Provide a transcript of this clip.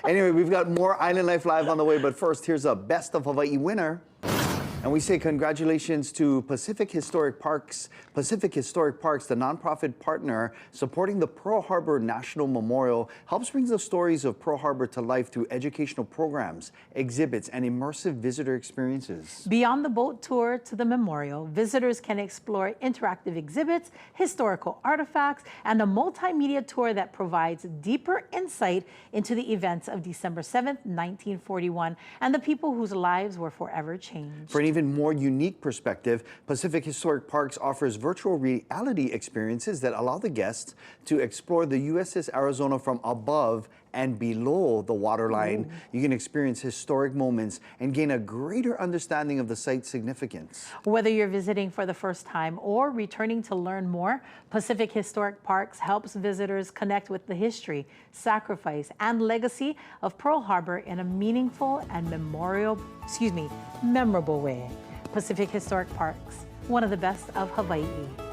Anyway, we've got more Island Life Live on the way, but first, here's a Best of Hawaii winner. And we say congratulations to Pacific Historic Parks. Pacific Historic Parks, the nonprofit partner supporting the Pearl Harbor National Memorial, helps bring the stories of Pearl Harbor to life through educational programs, exhibits, and immersive visitor experiences. Beyond the boat tour to the memorial, visitors can explore interactive exhibits, historical artifacts, and a multimedia tour that provides deeper insight into the events of December 7th, 1941, and the people whose lives were forever changed. For an even more unique perspective, Pacific Historic Parks offers virtual reality experiences that allow the guests to explore the USS Arizona from above and below the waterline. You can experience historic moments and gain a greater understanding of the site's significance. Whether you're visiting for the first time or returning to learn more, Pacific Historic Parks helps visitors connect with the history, sacrifice, and legacy of Pearl Harbor in a meaningful and memorable way. Pacific Historic Parks, one of the best of Hawaii.